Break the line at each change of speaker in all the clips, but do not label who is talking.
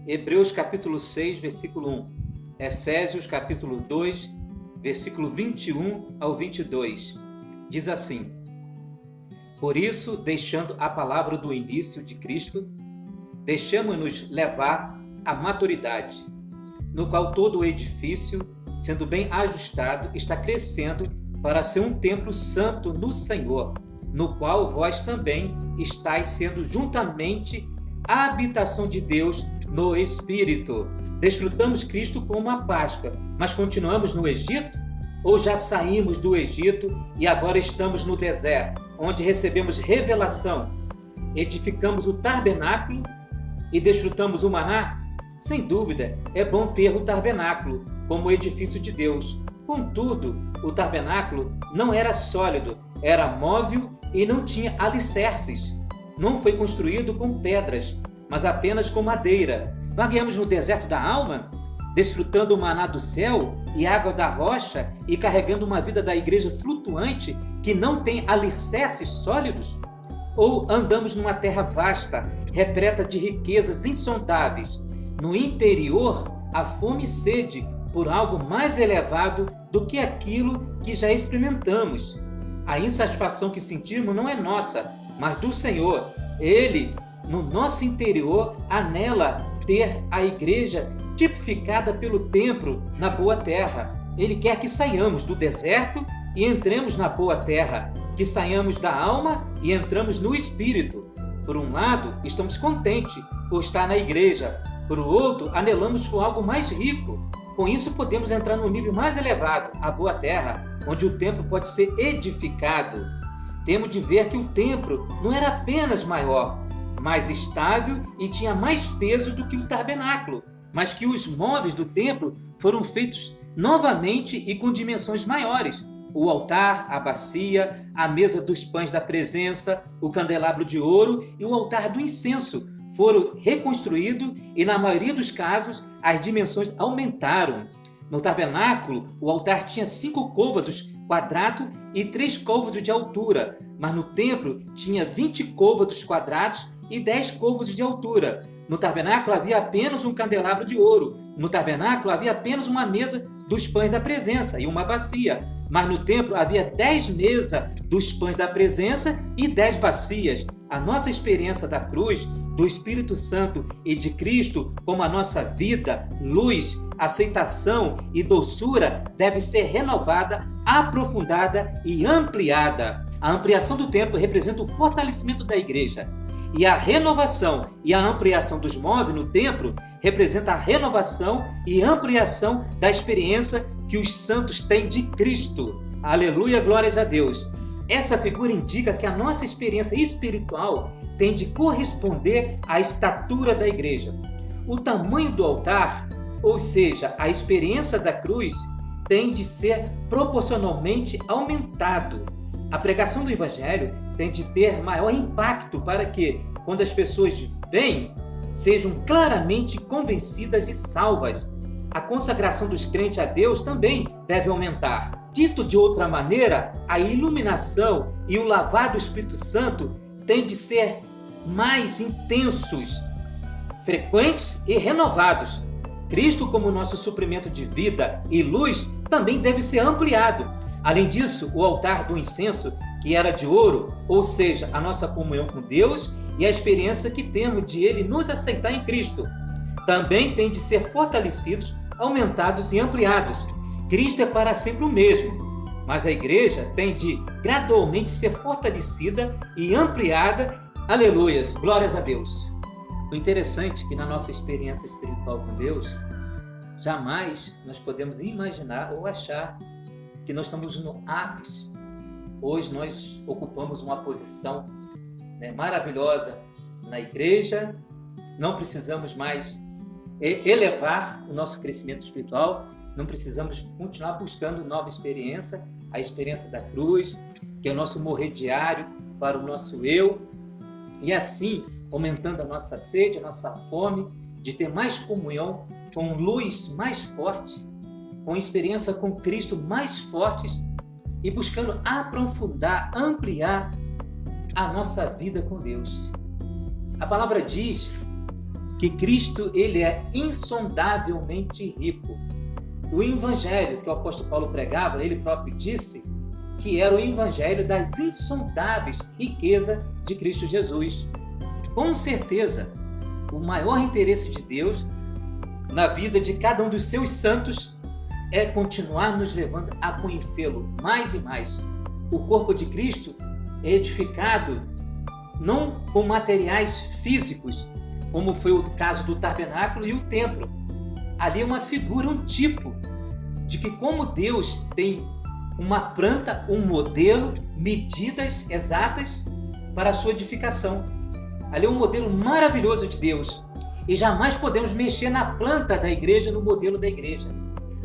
Hebreus capítulo 6, versículo 1. Efésios capítulo 2, versículo 21 ao 22. Diz assim: Por isso, deixando a palavra do início de Cristo, deixamo-nos levar à maturidade, no qual todo o edifício, sendo bem ajustado, está crescendo para ser um templo santo no Senhor, no qual vós também estáis sendo juntamente a habitação de Deus no Espírito. Desfrutamos Cristo como a Páscoa, mas continuamos no Egito? Ou já saímos do Egito e agora estamos no deserto, onde recebemos revelação? Edificamos o tabernáculo e desfrutamos o maná? Sem dúvida, é bom ter o tabernáculo como edifício de Deus. Contudo, o tabernáculo não era sólido, era móvel e não tinha alicerces. Não foi construído com pedras, mas apenas com madeira. Vagueamos no deserto da alma, desfrutando o maná do céu e água da rocha e carregando uma vida da igreja flutuante que não tem alicerces sólidos? Ou andamos numa terra vasta, repleta de riquezas insondáveis? No interior, há fome e sede por algo mais elevado do que aquilo que já experimentamos. A insatisfação que sentimos não é nossa, mas do Senhor. Ele, no nosso interior, anela ter a igreja tipificada pelo templo na boa terra. Ele quer que saiamos do deserto e entremos na boa terra, que saiamos da alma e entramos no espírito. Por um lado, estamos contentes por estar na igreja. Por outro, anelamos por algo mais rico. Com isso, podemos entrar no nível mais elevado, a boa terra, onde o templo pode ser edificado. Temos de ver que o templo não era apenas maior, mais estável e tinha mais peso do que o tabernáculo, mas que os móveis do templo foram feitos novamente e com dimensões maiores. O altar, a bacia, a mesa dos pães da presença, o candelabro de ouro e o altar do incenso foram reconstruídos e, na maioria dos casos, as dimensões aumentaram. No tabernáculo, o altar tinha 5 côvados quadrados e 3 côvados de altura, mas no templo tinha 20 côvados quadrados e 10 côvados de altura. No tabernáculo havia apenas um candelabro de ouro. No tabernáculo havia apenas uma mesa dos pães da presença e uma bacia. Mas no templo havia 10 mesas dos pães da presença e 10 bacias. A nossa experiência da cruz, do Espírito Santo e de Cristo como a nossa vida, luz, aceitação e doçura deve ser renovada, aprofundada e ampliada. A ampliação do templo representa o fortalecimento da igreja. E a renovação e a ampliação dos móveis no templo representa a renovação e ampliação da experiência que os santos têm de Cristo. Aleluia, glórias a Deus. Essa figura indica que a nossa experiência espiritual tem de corresponder à estatura da igreja. O tamanho do altar, ou seja, a experiência da cruz, tem de ser proporcionalmente aumentado. A pregação do Evangelho tem de ter maior impacto para que, quando as pessoas vêm, sejam claramente convencidas e salvas. A consagração dos crentes a Deus também deve aumentar. Dito de outra maneira, a iluminação e o lavar do Espírito Santo têm de ser mais intensos, frequentes e renovados. Cristo, como nosso suprimento de vida e luz, também deve ser ampliado. Além disso, o altar do incenso, que era de ouro, ou seja, a nossa comunhão com Deus e a experiência que temos de Ele nos aceitar em Cristo, também tem de ser fortalecidos, aumentados e ampliados. Cristo é para sempre o mesmo, mas a igreja tem de gradualmente ser fortalecida e ampliada. Aleluias, glórias a Deus. O interessante é que na nossa experiência espiritual com Deus, jamais nós podemos imaginar ou achar que nós estamos no ápice. Hoje nós ocupamos uma posição maravilhosa na igreja, não precisamos mais elevar o nosso crescimento espiritual, não precisamos continuar buscando nova experiência, a experiência da cruz, que é o nosso morrer diário para o nosso eu, e assim aumentando a nossa sede, a nossa fome de ter mais comunhão com luz mais forte, com experiência com Cristo mais fortes e buscando aprofundar, ampliar a nossa vida com Deus. A palavra diz que Cristo ele é insondavelmente rico. O evangelho que o apóstolo Paulo pregava, ele próprio disse que era o evangelho das insondáveis riquezas de Cristo Jesus. Com certeza, o maior interesse de Deus na vida de cada um dos seus santos é continuar nos levando a conhecê-lo mais e mais. O corpo de Cristo é edificado não com materiais físicos, como foi o caso do tabernáculo e o templo. Ali é uma figura, um tipo de que como Deus tem uma planta, um modelo, medidas exatas para a sua edificação. Ali é um modelo maravilhoso de Deus. E jamais podemos mexer na planta da igreja, no modelo da igreja.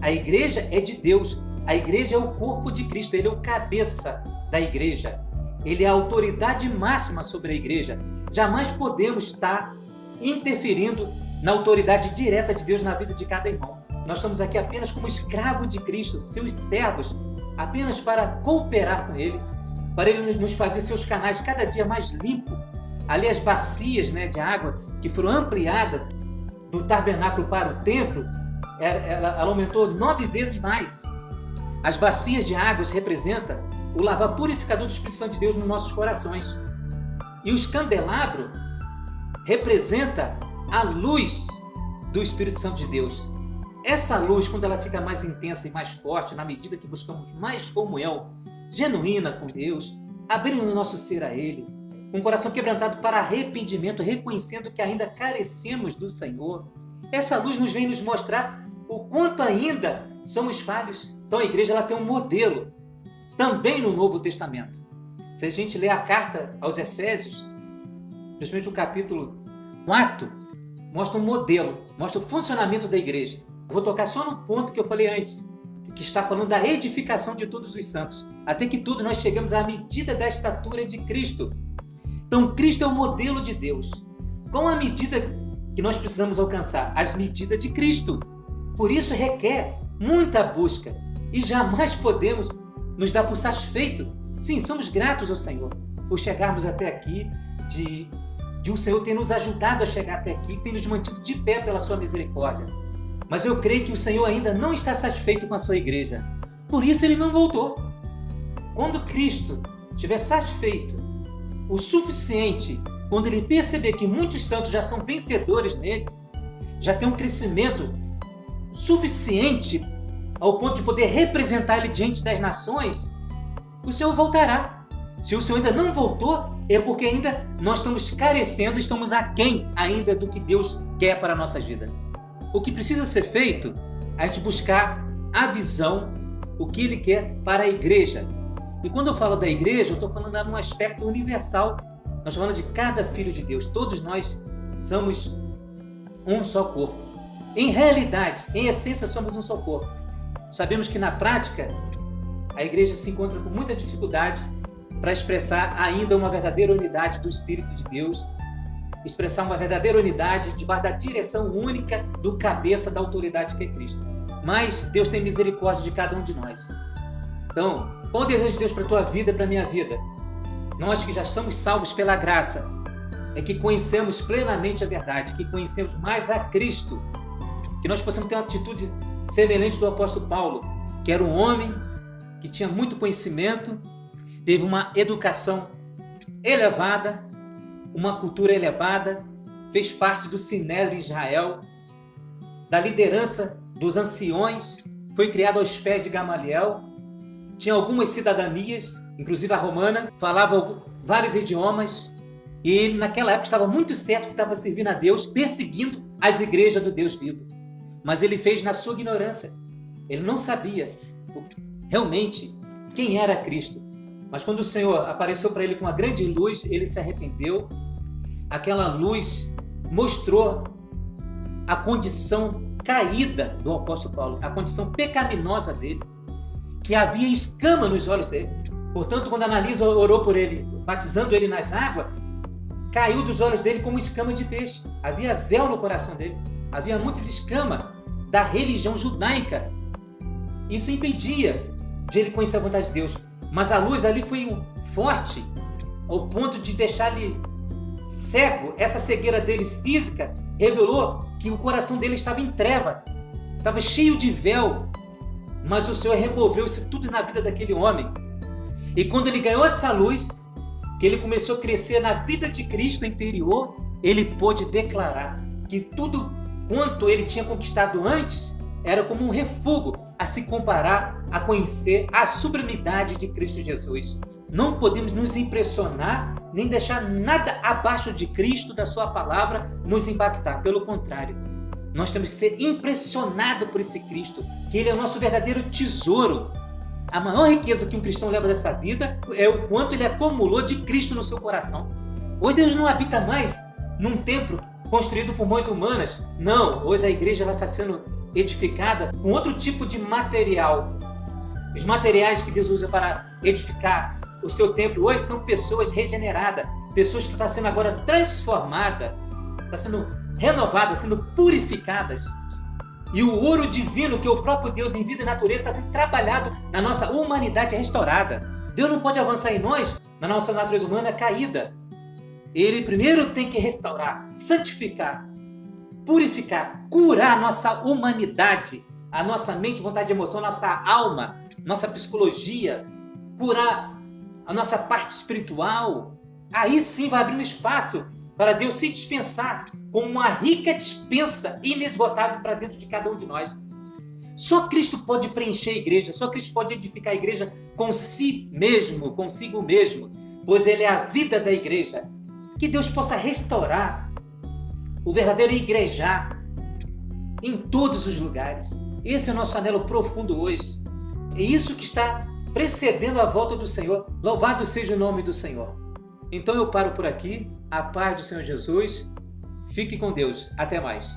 A igreja é de Deus. A igreja é o corpo de Cristo. Ele é o cabeça da igreja. Ele é a autoridade máxima sobre a igreja. Jamais podemos estar interferindo na autoridade direta de Deus na vida de cada irmão. Nós estamos aqui apenas como escravos de Cristo, seus servos, apenas para cooperar com Ele, para Ele nos fazer seus canais cada dia mais limpos. Ali as bacias, de água que foram ampliadas do tabernáculo para o templo, ela aumentou 9 vezes mais. As bacias de águas representam o lavar purificador do Espírito Santo de Deus nos nossos corações. E os candelabros representa a luz do Espírito Santo de Deus. Essa luz, quando ela fica mais intensa e mais forte, na medida que buscamos mais comunhão genuína com Deus, abrindo o nosso ser a Ele, um coração quebrantado para arrependimento, reconhecendo que ainda carecemos do Senhor, essa luz nos vem nos mostrar o quanto ainda somos falhos. Então a igreja ela tem um modelo, também no Novo Testamento. Se a gente ler a carta aos Efésios, principalmente o capítulo 4, mostra um modelo, mostra o funcionamento da igreja. Eu vou tocar só no ponto que eu falei antes, que está falando da edificação de todos os santos, até que todos nós chegamos à medida da estatura de Cristo. Então Cristo é o modelo de Deus. Qual a medida que nós precisamos alcançar? As medidas de Cristo. Por isso requer muita busca e jamais podemos nos dar por satisfeito. Sim, somos gratos ao Senhor por chegarmos até aqui, de o Senhor ter nos ajudado a chegar até aqui, ter nos mantido de pé pela sua misericórdia. Mas eu creio que o Senhor ainda não está satisfeito com a sua igreja. Por isso Ele não voltou. Quando Cristo estiver satisfeito o suficiente, quando Ele perceber que muitos santos já são vencedores nele, já tem um crescimento suficiente ao ponto de poder representar Ele diante das nações, o Senhor voltará. Se o Senhor ainda não voltou, é porque ainda nós estamos carecendo, estamos aquém ainda do que Deus quer para a nossa vida. O que precisa ser feito é a gente buscar a visão, o que Ele quer para a igreja. E quando eu falo da igreja, eu estou falando num aspecto universal. Nós estamos falando de cada filho de Deus. Todos nós somos um só corpo. Em realidade, em essência, somos um só corpo. Sabemos que na prática, a igreja se encontra com muita dificuldade para expressar ainda uma verdadeira unidade do Espírito de Deus, expressar uma verdadeira unidade debaixo da direção única do cabeça da autoridade que é Cristo. Mas Deus tem misericórdia de cada um de nós. Então, qual o desejo de Deus para a tua vida e para a minha vida? Nós que já somos salvos pela graça, é que conhecemos plenamente a verdade, que conhecemos mais a Cristo, que nós possamos ter uma atitude semelhante do apóstolo Paulo, que era um homem que tinha muito conhecimento, teve uma educação elevada, uma cultura elevada, fez parte do Sinédrio de Israel, da liderança dos anciões, foi criado aos pés de Gamaliel, tinha algumas cidadanias, inclusive a romana, falava vários idiomas, e ele naquela época estava muito certo que estava servindo a Deus, perseguindo as igrejas do Deus vivo. Mas ele fez na sua ignorância. Ele não sabia realmente quem era Cristo. Mas quando o Senhor apareceu para ele com uma grande luz, ele se arrependeu. Aquela luz mostrou a condição caída do apóstolo Paulo, a condição pecaminosa dele, que havia escama nos olhos dele. Portanto, quando Ananias orou por ele, batizando ele nas águas, caiu dos olhos dele como escama de peixe. Havia véu no coração dele. Havia muitas escamas da religião judaica. Isso impedia de ele conhecer a vontade de Deus. Mas a luz ali foi forte, ao ponto de deixar ele cego. Essa cegueira dele física revelou que o coração dele estava em treva, estava cheio de véu, mas o Senhor removeu isso tudo na vida daquele homem. E quando ele ganhou essa luz, que ele começou a crescer na vida de Cristo interior, ele pôde declarar que tudo quanto ele tinha conquistado antes era como um refúgio a se comparar, a conhecer a sublimidade de Cristo Jesus. Não podemos nos impressionar, nem deixar nada abaixo de Cristo, da sua palavra, nos impactar. Pelo contrário, nós temos que ser impressionados por esse Cristo, que Ele é o nosso verdadeiro tesouro. A maior riqueza que um cristão leva dessa vida é o quanto ele acumulou de Cristo no seu coração. Hoje Deus não habita mais num templo construído por mãos humanas. Não, hoje a igreja ela está sendo edificada com outro tipo de material. Os materiais que Deus usa para edificar o seu templo hoje são pessoas regeneradas, pessoas que estão sendo agora transformadas, estão sendo renovadas, sendo purificadas. E o ouro divino que o próprio Deus em vida e natureza está sendo trabalhado na nossa humanidade restaurada. Deus não pode avançar em nós, na nossa natureza humana caída. Ele primeiro tem que restaurar, santificar, purificar, curar a nossa humanidade, a nossa mente, vontade e emoção, nossa alma, nossa psicologia, curar a nossa parte espiritual. Aí sim vai abrir um espaço para Deus se dispensar com uma rica dispensa inesgotável para dentro de cada um de nós. Só Cristo pode preencher a igreja, só Cristo pode edificar a igreja com si mesmo, consigo mesmo, pois Ele é a vida da igreja. Que Deus possa restaurar o verdadeiro igrejar em todos os lugares. Esse é o nosso anelo profundo hoje. É isso que está precedendo a volta do Senhor. Louvado seja o nome do Senhor. Então eu paro por aqui. A paz do Senhor Jesus. Fique com Deus. Até mais.